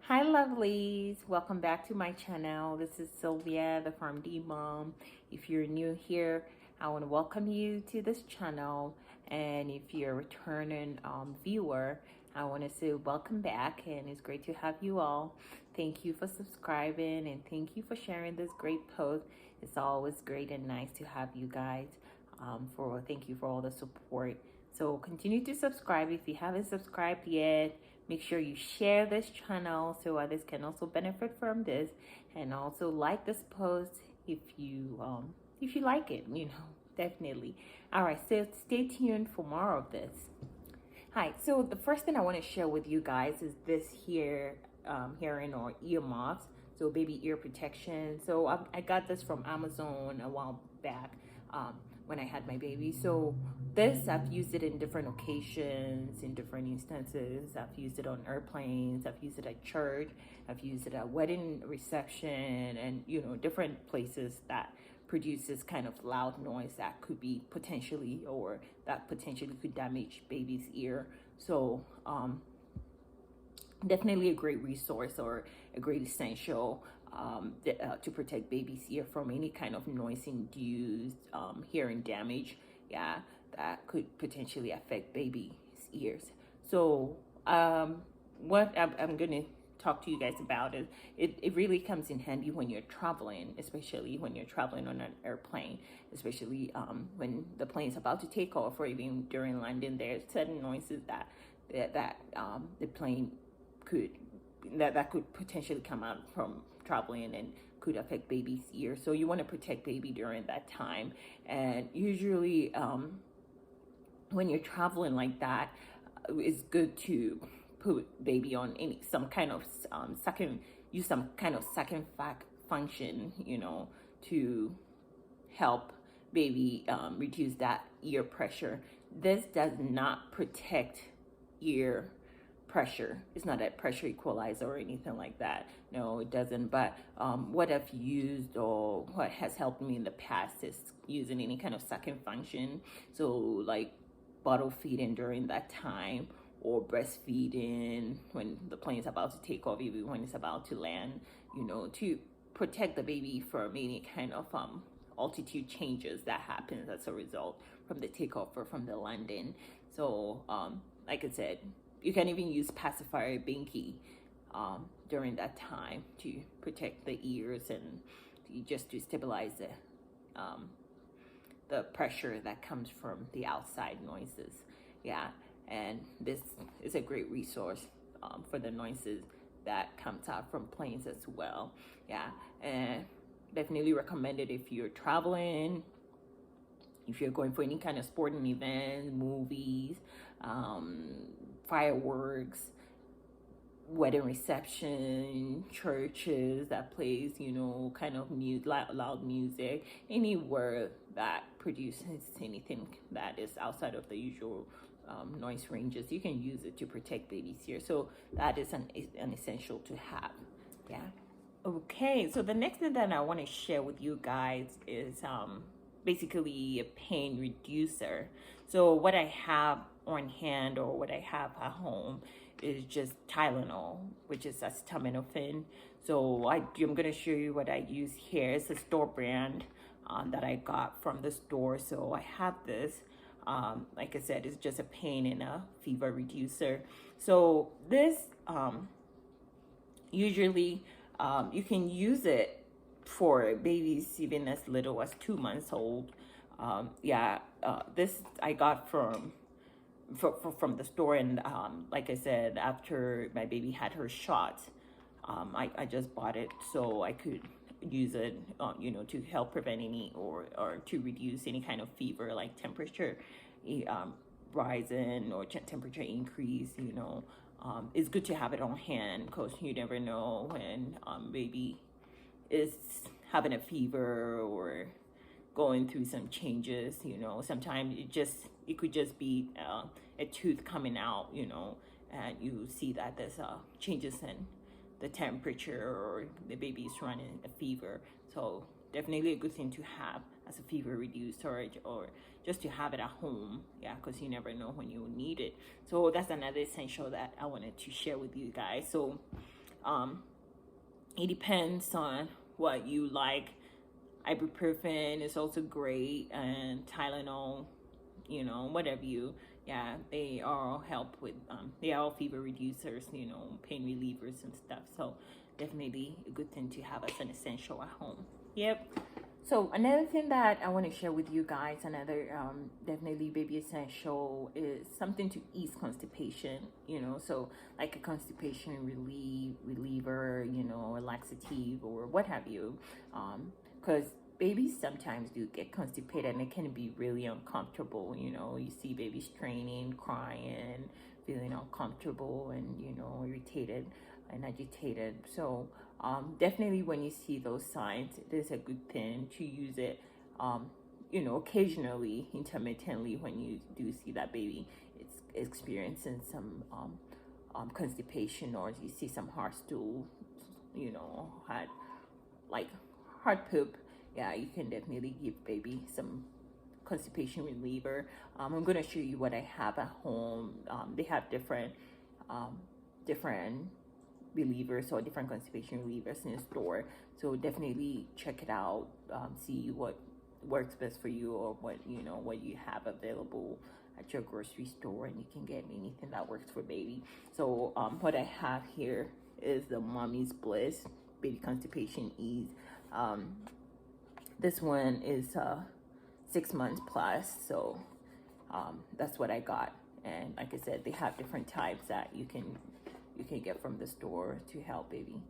Hi lovelies, welcome back to my channel. This is Sylvia, the PharmD mom. If you're new here, I want to welcome you to this channel, and if you're a returning viewer, I want to say welcome back, and it's great to have you all. Thank you for subscribing, and thank you for sharing this great post. It's always great and nice to have you guys. Thank you for all the support. So continue to subscribe if you haven't subscribed yet. Make sure you share this channel so others can also benefit from this, and also like this post if you like it, definitely. All right, so stay tuned for more of this. Hi, so the first thing I want to share with you guys is this here hearing or ear muffs, so baby ear protection. So I got this from Amazon a while back when I had my baby. So this, I've used it in different occasions, in different instances. I've used it on airplanes, I've used it at church, I've used it at wedding reception, and different places that produces kind of loud noise that could be potentially, or that potentially could damage baby's ear. So definitely a great resource or a great essential to protect baby's ear from any kind of noise-induced hearing damage, yeah, that could potentially affect baby's ears. So what I'm gonna talk to you guys about is it really comes in handy when you're traveling, especially when you're traveling on an airplane, especially when the plane's about to take off, or even during landing. There's certain noises that the plane could potentially come out from traveling and could affect baby's ear. So you want to protect baby during that time. And usually when you're traveling like that, it's good to put baby on some kind of sucking function, to help baby reduce that ear pressure. This does not protect ear pressure. It's not a pressure equalizer or anything like that. No, it doesn't. But what I've used, or what has helped me in the past, is using any kind of sucking function. So like bottle feeding during that time, or breastfeeding when the plane is about to take off, even when it's about to land, to protect the baby from any kind of altitude changes that happens as a result from the takeoff or from the landing. So like I said, you can even use pacifier Binky during that time to protect the ears and just to stabilize the pressure that comes from the outside noises. Yeah, and this is a great resource for the noises that comes out from planes as well. Yeah, and definitely recommend it if you're traveling, if you're going for any kind of sporting events, movies, fireworks, wedding reception, churches that plays, kind of loud music, anywhere that produces anything that is outside of the usual noise ranges. You can use it to protect baby's ear. So that is an essential to have. Yeah. Okay, so the next thing that I want to share with you guys is basically a pain reducer. So what I have on hand, or what I have at home, is just Tylenol, which is acetaminophen. So I'm going to show you what I use here. It's a store brand that I got from the store. So I have this. Like I said, it's just a pain and a fever reducer. So this usually you can use it for babies even as little as 2 months old. This I got from the store, and like I said, after my baby had her shot, I just bought it so I could use it, to help prevent any or to reduce any kind of fever, like temperature rising or temperature increase. It's good to have it on hand, because you never know when baby is having a fever or going through some changes. Sometimes it could just be a tooth coming out, and you see that there's changes in the temperature, or the baby's running a fever. So definitely a good thing to have as a fever reducer, or just to have it at home. Yeah, because you never know when you need it. So that's another essential that I wanted to share with you guys. So It depends on what you like. Ibuprofen is also great, and Tylenol, you know, whatever you, yeah, they all help with, they are all fever reducers, you know, pain relievers and stuff. So definitely a good thing to have as an essential at home. Yep. So another thing that I want to share with you guys, another definitely baby essential, is something to ease constipation, you know, so like a constipation reliever, you know, a laxative or what have you, because babies sometimes do get constipated and it can be really uncomfortable. You know, you see babies straining, crying, feeling uncomfortable, and, you know, irritated and agitated. So definitely when you see those signs, it is a good thing to use it, you know, occasionally, intermittently, when you do see that baby is experiencing some constipation, or you see some hard stool, you know, hard poop. Yeah, you can definitely give baby some constipation reliever. I'm going to show you what I have at home. They have different relievers or different constipation relievers in the store, so definitely check it out, see what works best for you, or what, you know, what you have available at your grocery store, and you can get anything that works for baby. So what I have here is the Mommy's Bliss Baby Constipation Ease. This one is 6 months plus, so that's what I got. And like I said, they have different types that you can get from the store to help baby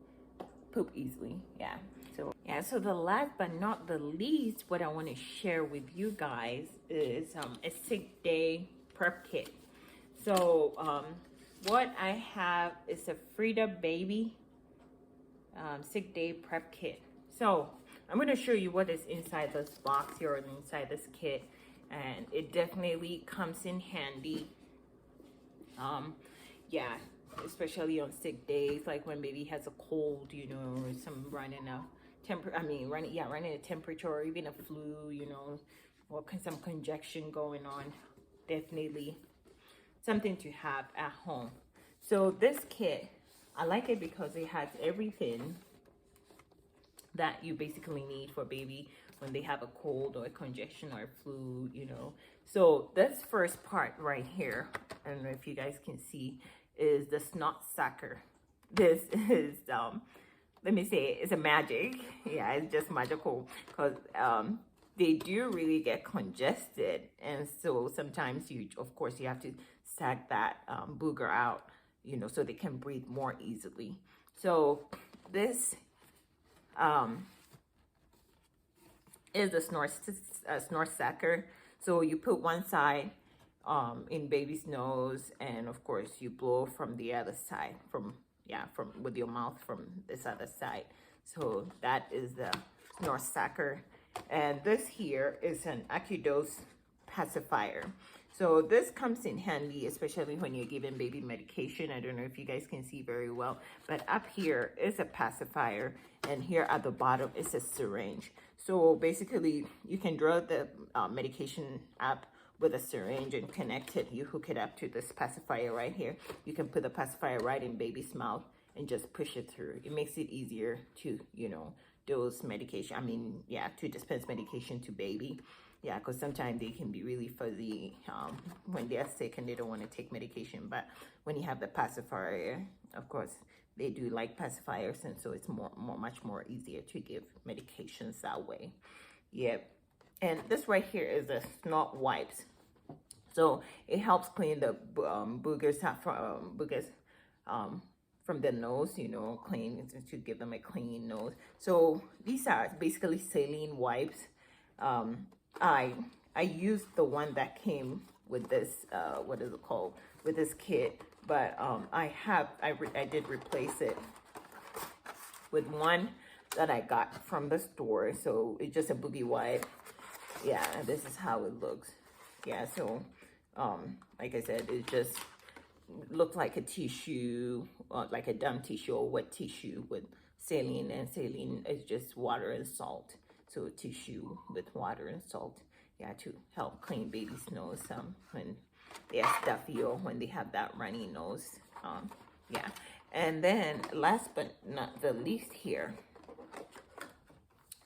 poop easily. Yeah. So yeah, so the last but not the least, what I want to share with you guys is a sick day prep kit. So what I have is a Frida baby sick day prep kit. So I'm going to show you what is inside this box here, or inside this kit, and it definitely comes in handy. Yeah, especially on sick days, like when baby has a cold, you know, or some running a temperature, or even a flu, you know, or some congestion going on. Definitely something to have at home. So this kit, I like it because it has everything that you basically need for baby when they have a cold or a congestion or a flu, you know. So this first part right here, I don't know if you guys can see, is the snotsucker. This is let me say, it's a magic. Yeah, it's just magical, because they do really get congested, and so sometimes you have to sag that booger out, you know, so they can breathe more easily. So this is a snotsucker. So you put one side in baby's nose, and of course you blow from the other side, from with your mouth from this other side. So that is the snotsucker. And this here is an AccuDose pacifier. So this comes in handy, especially when you're giving baby medication. I don't know if you guys can see very well, but up here is a pacifier, and here at the bottom is a syringe. So basically, you can draw the medication up with a syringe and connect it. You hook it up to this pacifier right here. You can put the pacifier right in baby's mouth and just push it through. It makes it easier to, you know, dose medication. To dispense medication to baby. Yeah, because sometimes they can be really fuzzy when they're sick and they don't want to take medication. But when you have the pacifier, of course, they do like pacifiers, and so it's much more easier to give medications that way. Yep. And this right here is the snot wipes. So it helps clean the boogers from the nose, you know, clean, to give them a clean nose. So these are basically saline wipes. I used the one that came with this, what is it called, with this kit, but I did replace it with one that I got from the store. So it's just a boogie wipe. Yeah, and this is how it looks. Yeah, so like I said, it just looked like a tissue, like a dumb tissue or wet tissue with saline, and saline is just water and salt. So tissue with water and salt, yeah, to help clean baby's nose when they are stuffy or when they have that runny nose. Yeah, And then last but not the least here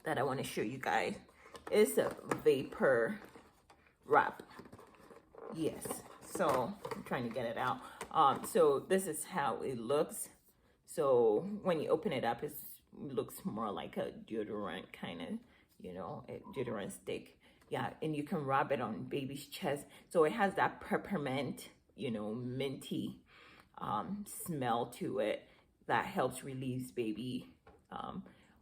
that I want to show you guys is a vapor wrap. Yes, so I'm trying to get it out. So this is how it looks. So when you open it up, it looks more like a deodorant kind of, you know, a deodorant stick. Yeah, and you can rub it on baby's chest. So it has that peppermint, you know, minty smell to it that helps relieve baby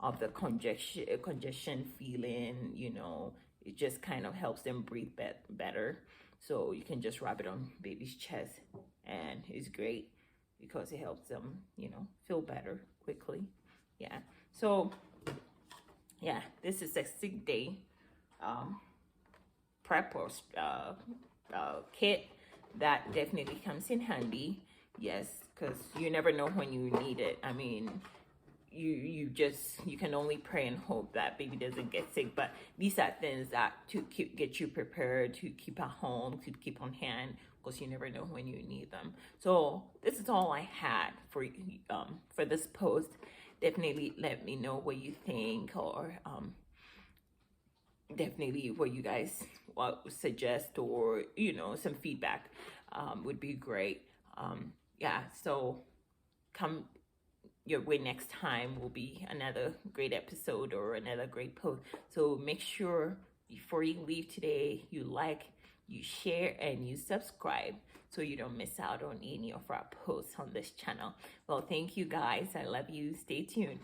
of the congestion feeling, you know. It just kind of helps them breathe better. So you can just rub it on baby's chest, and it's great because it helps them, you know, feel better quickly. Yeah. So yeah, this is a 6-day prep or kit that definitely comes in handy. Yes, because you never know when you need it. I mean, you can only pray and hope that baby doesn't get sick, but these are things that to get you prepared, to keep at home, to keep on hand, because you never know when you need them. So this is all I had for this post. Definitely let me know what you think, or definitely what you guys suggest, or you know, some feedback would be great. Yeah, so come your way next time will be another great episode or another great post. So make sure before you leave today, you like, you share, and you subscribe so you don't miss out on any of our posts on this channel. Well, thank you guys. I love you. Stay tuned.